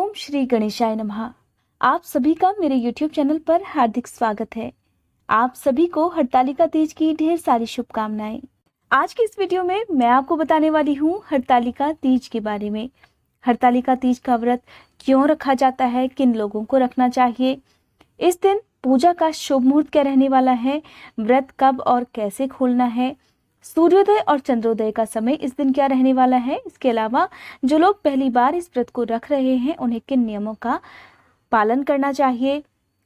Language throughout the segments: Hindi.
ओम श्री गणेशाय नमः। आप सभी का मेरे YouTube चैनल पर हार्दिक स्वागत है। आप सभी को हरतालिका तीज की ढेर सारी शुभकामनाएं। आज की इस वीडियो में मैं आपको बताने वाली हूँ हरतालिका तीज के बारे में। हरतालिका तीज का व्रत क्यों रखा जाता है, किन लोगों को रखना चाहिए, इस दिन पूजा का शुभ मुहूर्त क्या रहने वाला है, व्रत कब और कैसे खोलना है, सूर्योदय और चंद्रोदय का समय इस दिन क्या रहने वाला है। इसके अलावा जो लोग पहली बार इस व्रत को रख रहे हैं उन्हें किन नियमों का पालन करना चाहिए,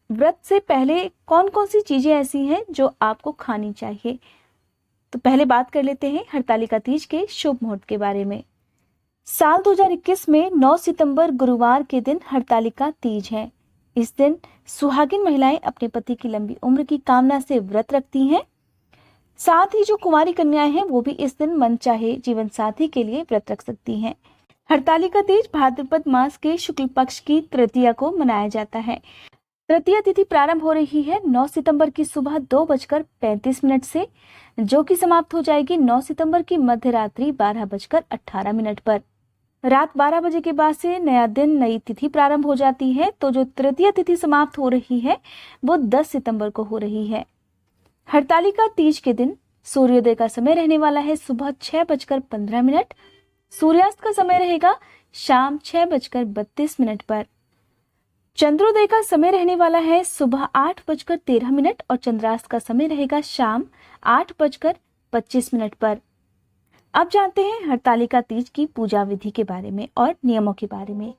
व्रत से पहले कौन कौन सी चीजें ऐसी हैं जो आपको खानी चाहिए। तो पहले बात कर लेते हैं हरतालिका तीज के शुभ मुहूर्त के बारे में। साल 2021 में 9 सितंबर गुरुवार के दिन हरतालिका तीज है। इस दिन सुहागिन महिलाएं अपने पति की लंबी उम्र की कामना से व्रत रखती हैं। साथ ही जो कुंवारी कन्याएं हैं वो भी इस दिन मन चाहे जीवन साथी के लिए व्रत रख सकती हैं। हरतालिका तीज भाद्रपद मास के शुक्ल पक्ष की तृतीया को मनाया जाता है। तृतीया तिथि प्रारंभ हो रही है 9 सितंबर की सुबह 2:35 से, जो कि समाप्त हो जाएगी 9 सितंबर की मध्य रात्रि 12:18 पर। रात 12 बजे के बाद से नया दिन, नई तिथि प्रारंभ हो जाती है। तो जो तृतीया तिथि समाप्त हो रही है वो 10 सितंबर को हो रही है। हरतालिका तीज के दिन सूर्योदय का समय रहने वाला है सुबह 6:15। सूर्यास्त का समय रहेगा शाम 6:32 पर। चंद्रोदय का समय रहने वाला है सुबह 8:13 और चंद्रास्त का समय रहेगा शाम 8:25 पर। अब जानते हैं हरतालिका तीज की पूजा विधि के बारे में और नियमों के बारे में।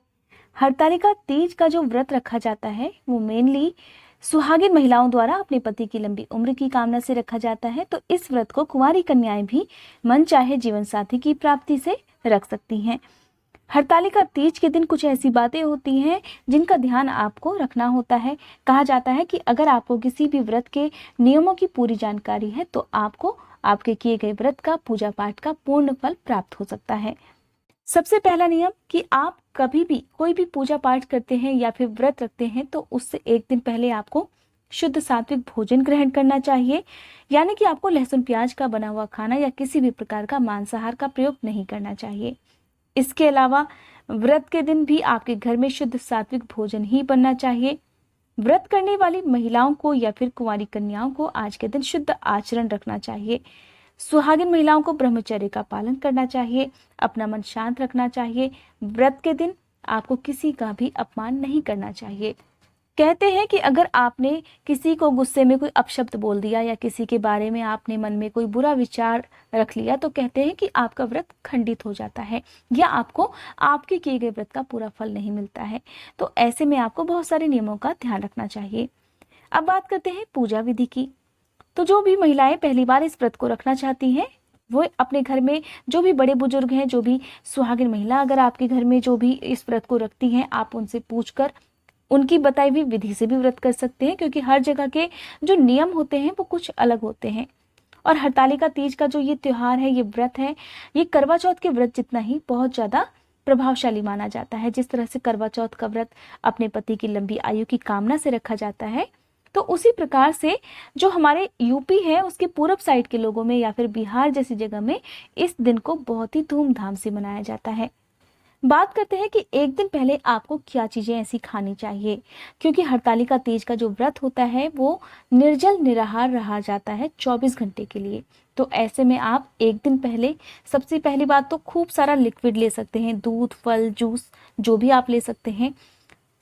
हरतालिका तीज का जो व्रत रखा जाता है वो मेनली सुहागिन महिलाओं द्वारा अपने पति की लंबी उम्र की कामना से रखा जाता है। तो इस व्रत को कुंवारी कन्याएं भी मन चाहे जीवन साथी की प्राप्ति से रख सकती हैं। हरतालिका तीज के दिन कुछ ऐसी बातें होती हैं जिनका ध्यान आपको रखना होता है। कहा जाता है कि अगर आपको किसी भी व्रत के नियमों की पूरी जानकारी है तो आपको आपके किए गए व्रत का, पूजा पाठ का पूर्ण फल प्राप्त हो सकता है। सबसे पहला नियम कि आप कभी भी कोई भी पूजा पाठ करते हैं या फिर व्रत रखते हैं तो उससे एक दिन पहले आपको शुद्ध सात्विक भोजन ग्रहण करना चाहिए। यानी कि आपको लहसुन प्याज का बना हुआ खाना या किसी भी प्रकार का मांसाहार का प्रयोग नहीं करना चाहिए। इसके अलावा व्रत के दिन भी आपके घर में शुद्ध सात्विक भोजन ही बनना चाहिए। व्रत करने वाली महिलाओं को या फिर कुंवारी कन्याओं को आज के दिन शुद्ध आचरण रखना चाहिए। सुहागिन महिलाओं को ब्रह्मचर्य का पालन करना चाहिए, अपना मन शांत रखना चाहिए। व्रत के दिन आपको किसी का भी अपमान नहीं करना चाहिए। कहते हैं कि अगर आपने किसी को गुस्से में कोई अपशब्द बोल दिया या किसी के बारे में आपने मन में कोई बुरा विचार रख लिया तो कहते हैं कि आपका व्रत खंडित हो जाता है या आपको आपके किए गए व्रत का पूरा फल नहीं मिलता है। तो ऐसे में आपको बहुत सारे नियमों का ध्यान रखना चाहिए। अब बात करते हैं पूजा विधि की। तो जो भी महिलाएं पहली बार इस व्रत को रखना चाहती हैं वो अपने घर में जो भी बड़े बुजुर्ग हैं, जो भी सुहागिन महिला अगर आपके घर में जो भी इस व्रत को रखती हैं, आप उनसे पूछकर उनकी बताई हुई विधि से भी व्रत कर सकते हैं, क्योंकि हर जगह के जो नियम होते हैं वो कुछ अलग होते हैं। और हरतालिका तीज का जो ये त्योहार है, ये व्रत है, ये करवा चौथ के व्रत जितना ही बहुत ज्यादा प्रभावशाली माना जाता है। जिस तरह से करवा चौथ का व्रत अपने पति की लंबी आयु की कामना से रखा जाता है, तो उसी प्रकार से जो हमारे यूपी है उसके पूरब साइड के लोगों में या फिर बिहार जैसी जगह में इस दिन को बहुत ही धूमधाम से मनाया जाता है। बात करते हैं कि एक दिन पहले आपको क्या चीजें ऐसी खानी चाहिए, क्योंकि हरतालिका तीज का जो व्रत होता है वो निर्जल निराहार रहा जाता है 24 घंटे के लिए। तो ऐसे में आप एक दिन पहले सबसे पहली बात तो खूब सारा लिक्विड ले सकते हैं, दूध, फल, जूस जो भी आप ले सकते हैं।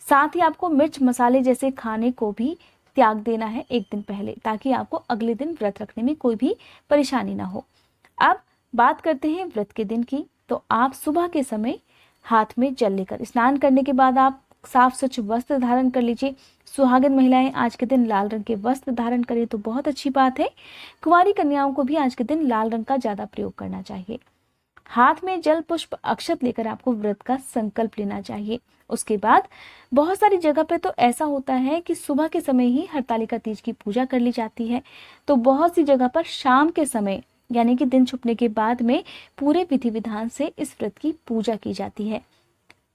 साथ ही आपको मिर्च मसाले जैसे खाने को भी त्याग देना है एक दिन पहले, ताकि आपको अगले दिन व्रत रखने में कोई भी परेशानी ना हो। अब बात करते हैं व्रत के दिन की। तो आप सुबह के समय हाथ में जल लेकर स्नान करने के बाद आप साफ स्वच्छ वस्त्र धारण कर लीजिए। सुहागिन महिलाएं आज के दिन लाल रंग के वस्त्र धारण करें तो बहुत अच्छी बात है। कुंवारी कन्याओं को भी आज के दिन लाल रंग का ज्यादा प्रयोग करना चाहिए। हाथ में जल, पुष्प, अक्षत लेकर आपको व्रत का संकल्प लेना चाहिए। उसके बाद बहुत सारी जगह पे तो ऐसा होता है कि सुबह के समय ही हरतालिका तीज की पूजा कर ली जाती है, तो बहुत सी जगह पर शाम के समय यानी कि दिन छुपने के बाद में पूरे विधि विधान से इस व्रत की पूजा की जाती है।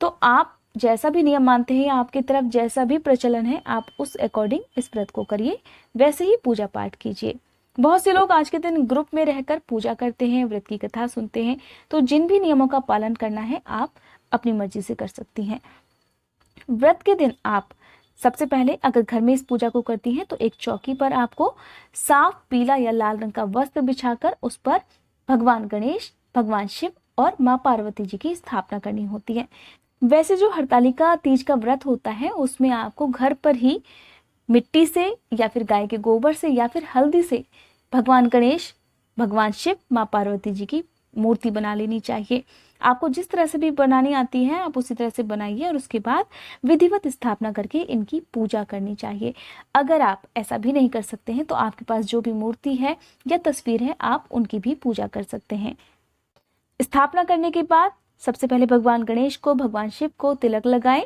तो आप जैसा भी नियम मानते हैं, आपकी तरफ जैसा भी प्रचलन है, आप उस अकॉर्डिंग इस व्रत को करिए, वैसे ही पूजा पाठ कीजिए। बहुत से लोग आज के दिन ग्रुप में रहकर पूजा करते हैं, व्रत की कथा सुनते हैं। तो जिन भी नियमों का पालन करना है आप अपनी मर्जी से कर सकती हैं। व्रत के दिन आप सबसे पहले अगर घर में इस पूजा को करती हैं तो एक चौकी पर आपको साफ पीला या लाल रंग का वस्त्र बिछाकर उस पर भगवान गणेश, भगवान शिव और माँ पार्वती जी की स्थापना करनी होती है। वैसे जो हरतालिका तीज का व्रत होता है उसमें आपको घर पर ही मिट्टी से या फिर गाय के गोबर से या फिर हल्दी से भगवान गणेश, भगवान शिव, माँ पार्वती जी की मूर्ति बना लेनी चाहिए। आपको जिस तरह से भी बनानी आती है आप उसी तरह से बनाइए और उसके बाद विधिवत स्थापना करके इनकी पूजा करनी चाहिए। अगर आप ऐसा भी नहीं कर सकते हैं तो आपके पास जो भी मूर्ति है या तस्वीर है आप उनकी भी पूजा कर सकते हैं। स्थापना करने के बाद सबसे पहले भगवान गणेश को, भगवान शिव को तिलक लगाएं।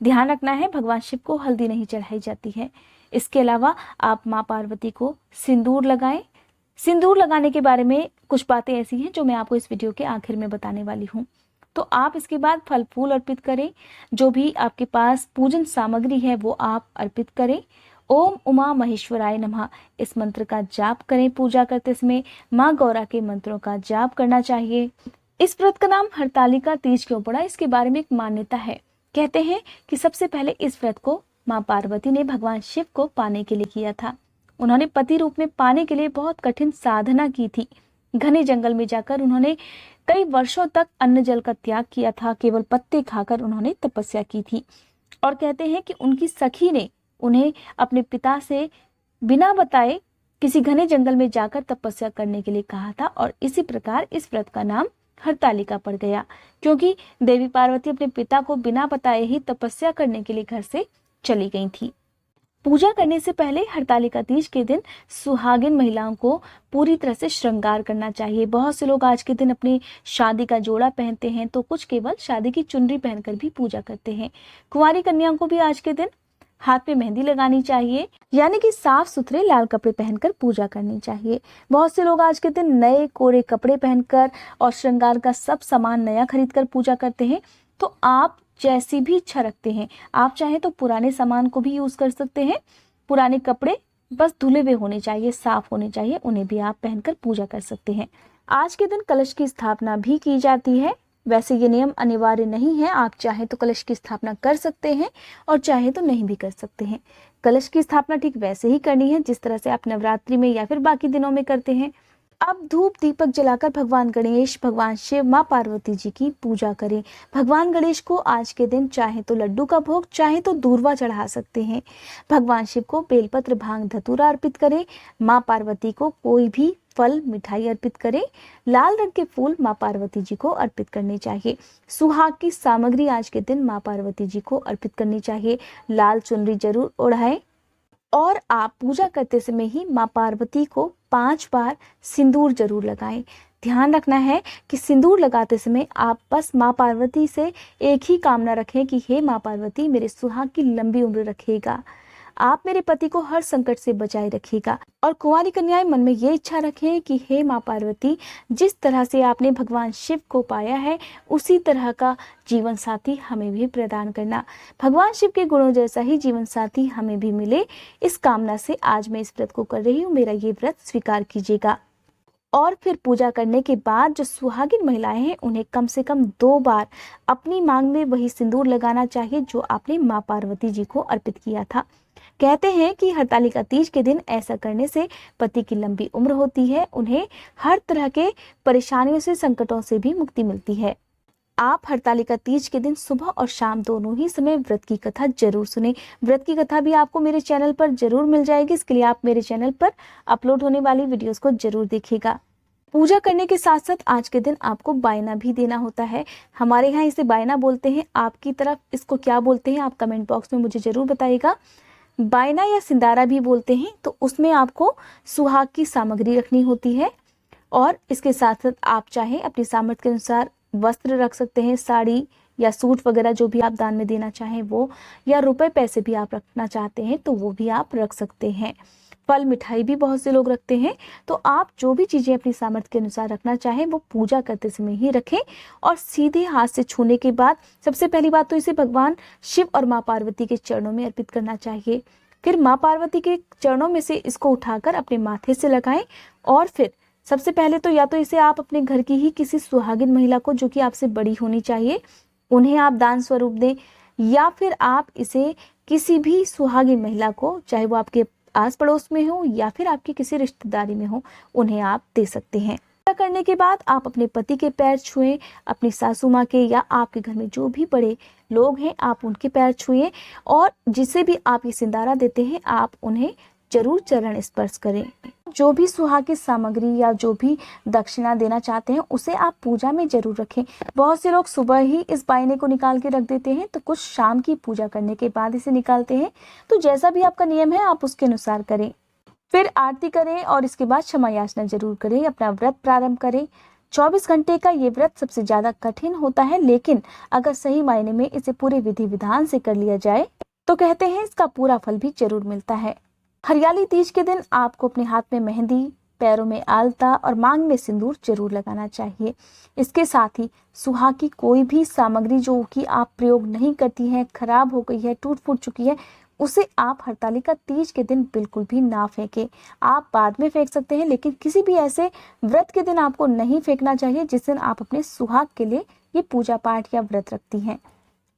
ध्यान रखना है भगवान शिव को हल्दी नहीं चढ़ाई जाती है। इसके अलावा आप माँ पार्वती को सिंदूर लगाएं। सिंदूर लगाने के बारे में कुछ बातें ऐसी हैं जो मैं आपको इस वीडियो के आखिर में बताने वाली हूँ। तो आप इसके बाद फल फूल अर्पित करें, जो भी आपके पास पूजन सामग्री है वो आप अर्पित करें। ओम उमा महेश्वराय नमः इस मंत्र का जाप करें। पूजा करते समय माँ गौरा के मंत्रों का जाप करना चाहिए। इस व्रत का नाम हरतालिका तीज क्यों पड़ा, इसके बारे में एक मान्यता है। कहते हैं कि सबसे पहले इस व्रत को माँ पार्वती ने भगवान शिव को पाने के लिए किया था। उन्होंने पति रूप में पाने के लिए बहुत कठिन साधना की थी। घने जंगल में जाकर उन्होंने कई वर्षों तक अन्न जल का त्याग किया था। केवल पत्ते खाकर उन्होंने तपस्या की थी। और कहते हैं कि उनकी सखी ने उन्हें अपने पिता से बिना बताए किसी घने जंगल में जाकर तपस्या करने के लिए कहा था और इसी प्रकार इस व्रत का नाम हरतालिका पड़ गया, क्योंकि देवी पार्वती अपने पिता को बिना बताए ही तपस्या करने के लिए घर से चली गई थी। पूजा करने से पहले हरतालिका तीज के दिन सुहागिन महिलाओं को पूरी तरह से श्रृंगार करना चाहिए। बहुत से लोग आज के दिन अपनी शादी का जोड़ा पहनते हैं तो कुछ केवल शादी की चुनरी पहनकर भी पूजा करते हैं। कुंवारी कन्याओं को भी आज के दिन हाथ पे मेहंदी लगानी चाहिए, यानी कि साफ सुथरे लाल कपड़े पहनकर पूजा करनी चाहिए। बहुत से लोग आज के दिन नए कोरे कपड़े पहनकर और श्रृंगार का सब सामान नया खरीद कर पूजा करते हैं। तो आप जैसी भी इच्छा रखते हैं, आप चाहे तो पुराने सामान को भी यूज कर सकते हैं। पुराने कपड़े बस धुले हुए होने चाहिए, साफ होने चाहिए, उन्हें भी आप पहनकर पूजा कर सकते हैं। आज के दिन कलश की स्थापना भी की जाती है। वैसे ये नियम अनिवार्य नहीं है, आप चाहे तो कलश की स्थापना कर सकते हैं और चाहे तो नहीं भी कर सकते हैं। कलश की स्थापना ठीक वैसे ही करनी है जिस तरह से आप नवरात्रि में या फिर बाकी दिनों में करते हैं। अब धूप दीपक जलाकर भगवान गणेश, भगवान शिव, माँ पार्वती जी की पूजा करें। भगवान गणेश को आज के दिन चाहे तो लड्डू का भोग, चाहे तो दूर्वा चढ़ा सकते हैं। भगवान शिव को बेलपत्र, भांग, धतूरा अर्पित करें। माँ पार्वती को कोई भी फल, मिठाई अर्पित करें। लाल रंग के फूल माँ पार्वती जी को अर्पित करने चाहिए। सुहाग की सामग्री आज के दिन माँ पार्वती जी को अर्पित करनी चाहिए। लाल चुनरी जरूर ओढ़ाएं और आप पूजा करते समय ही माँ पार्वती को 5 बार सिंदूर जरूर लगाएं। ध्यान रखना है कि सिंदूर लगाते समय आप बस माँ पार्वती से एक ही कामना रखें कि हे माँ पार्वती, मेरे सुहाग की लंबी उम्र रखिएगा, आप मेरे पति को हर संकट से बचाए रखिएगा। और कुंवारी कन्याएं मन में ये इच्छा रखें कि हे माँ पार्वती, जिस तरह से आपने भगवान शिव को पाया है उसी तरह का जीवन साथी हमें भी प्रदान करना। भगवान शिव के गुणों जैसा ही जीवन साथी हमें भी मिले, इस कामना से आज मैं इस व्रत को कर रही हूँ, मेरा ये व्रत स्वीकार कीजिएगा। और फिर पूजा करने के बाद जो सुहागिन महिलाएं हैं उन्हें कम से कम 2 बार अपनी मांग में वही सिंदूर लगाना चाहिए जो आपने माँ पार्वती जी को अर्पित किया था। कहते हैं कि हरतालिका तीज के दिन ऐसा करने से पति की लंबी उम्र होती है, उन्हें हर तरह के परेशानियों से, संकटों से भी मुक्ति मिलती है। आप हरतालिका तीज के दिन सुबह और शाम दोनों ही समय व्रत की कथा जरूर सुने। व्रत की कथा भी आपको मेरे चैनल पर जरूर मिल जाएगी, इसके लिए आप मेरे चैनल पर अपलोड होने वाली वीडियोस को जरूर देखिएगा। पूजा करने के साथ साथ आज के दिन आपको बायना भी देना होता है। हमारे यहाँ इसे बायना बोलते हैं, आपकी तरफ इसको क्या बोलते हैं आप कमेंट बॉक्स में मुझे जरूर बताइएगा। बायना या सिंदारा भी बोलते हैं। तो उसमें आपको सुहाग की सामग्री रखनी होती है और इसके साथ साथ आप चाहे अपनी सामर्थ्य के अनुसार वस्त्र रख सकते हैं, साड़ी या सूट वगैरह जो भी आप दान में देना चाहें वो, या रुपए पैसे भी आप रखना चाहते हैं तो वो भी आप रख सकते हैं। फल मिठाई भी बहुत से लोग रखते हैं। तो आप जो भी चीजें अपनी सामर्थ्य के अनुसार रखना चाहें वो पूजा करते समय ही रखें और सीधे हाथ से छूने के बाद सबसे पहली बात तो इसे भगवान शिव और माँ पार्वती के चरणों में अर्पित करना चाहिए। फिर माँ पार्वती के चरणों में से इसको उठाकर अपने माथे से लगाएं और फिर सबसे पहले तो या तो इसे आप अपने घर की ही किसी सुहागिन महिला को जो कि आपसे बड़ी होनी चाहिए उन्हें आप दान स्वरूप दें। या फिर आप इसे किसी भी सुहागिन महिला को, चाहे वो आपके आस पड़ोस में हो या फिर आपकी किसी रिश्तेदारी में हो, उन्हें आप दे सकते हैं। पूजा करने के बाद आप अपने पति के पैर छुएं, अपनी सासू माँ के या आपके घर में जो भी बड़े लोग हैं आप उनके पैर छुएं, और जिसे भी आप ये सिंदारा देते हैं आप उन्हें जरूर चरण स्पर्श करें। जो भी सुहाग की सामग्री या जो भी दक्षिणा देना चाहते हैं उसे आप पूजा में जरूर रखें। बहुत से लोग सुबह ही इस बायने को निकाल के रख देते हैं, तो कुछ शाम की पूजा करने के बाद इसे निकालते हैं। तो जैसा भी आपका नियम है आप उसके अनुसार करें। फिर आरती करें और इसके बाद क्षमा याचना जरूर करें, अपना व्रत प्रारंभ करें। 24 घंटे का ये व्रत सबसे ज्यादा कठिन होता है, लेकिन अगर सही मायने में इसे पूरे विधि विधान से कर लिया जाए तो कहते हैं इसका पूरा फल भी जरूर मिलता है। हरियाली तीज के दिन आपको अपने हाथ में मेहंदी, पैरों में आलता और मांग में सिंदूर जरूर लगाना चाहिए। इसके साथ ही सुहाग की कोई भी सामग्री जो कि आप प्रयोग नहीं करती हैं, खराब हो गई है, टूट फूट चुकी है, उसे आप हरतालिका तीज के दिन बिल्कुल भी ना फेंकें। आप बाद में फेंक सकते हैं, लेकिन किसी भी ऐसे व्रत के दिन आपको नहीं फेंकना चाहिए जिस दिन आप अपने सुहाग के लिए ये पूजा पाठ या व्रत रखती हैं।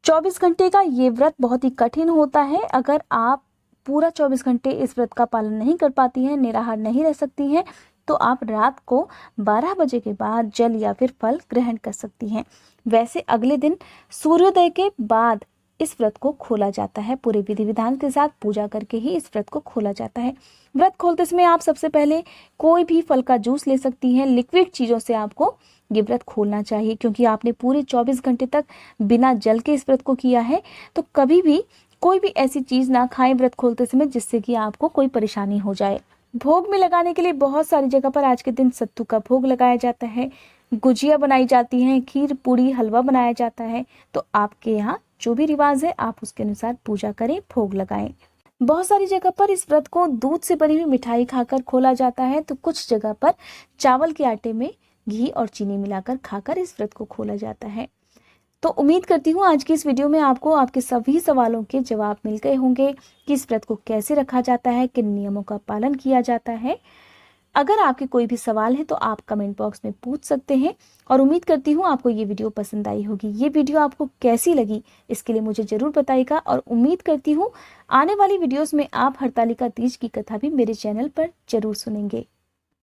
24 घंटे का ये व्रत बहुत ही कठिन होता है। अगर आप पूरा 24 घंटे इस व्रत का पालन नहीं कर पाती हैं, निराहार नहीं रह सकती हैं, तो आप रात को 12 बजे के बाद जल या फिर फल ग्रहण कर सकती हैं। वैसे अगले दिन सूर्योदय के बाद इस व्रत को खोला जाता है। पूरे विधि विधान के साथ पूजा करके ही इस व्रत को खोला जाता है। व्रत खोलते समय आप सबसे पहले कोई भी फल का जूस ले सकती हैं। लिक्विड चीजों से आपको ये व्रत खोलना चाहिए, क्योंकि आपने पूरे 24 घंटे तक बिना जल के इस व्रत को किया है। तो कभी भी कोई भी ऐसी चीज ना खाएं व्रत खोलते समय जिससे कि आपको कोई परेशानी हो जाए। भोग में लगाने के लिए बहुत सारी जगह पर आज के दिन सत्तू का भोग लगाया जाता है, गुजिया बनाई जाती हैं, खीर पूड़ी हलवा बनाया जाता है। तो आपके यहाँ जो भी रिवाज है आप उसके अनुसार पूजा करें, भोग लगाएं। बहुत सारी जगह पर इस व्रत को दूध से बनी हुई मिठाई खाकर खोला जाता है, तो कुछ जगह पर चावल के आटे में घी और चीनी मिलाकर खाकर इस व्रत को खोला जाता है। तो उम्मीद करती हूँ आज की इस वीडियो में आपको आपके सभी सवालों के जवाब मिल गए होंगे कि इस व्रत को कैसे रखा जाता है, किन नियमों का पालन किया जाता है। अगर आपके कोई भी सवाल है तो आप कमेंट बॉक्स में पूछ सकते हैं, और उम्मीद करती हूँ आपको ये वीडियो पसंद आई होगी। ये वीडियो आपको कैसी लगी इसके लिए मुझे जरूर बताइएगा, और उम्मीद करती हूँ आने वाली वीडियोस में आप हरतालिका तीज की कथा भी मेरे चैनल पर जरूर सुनेंगे।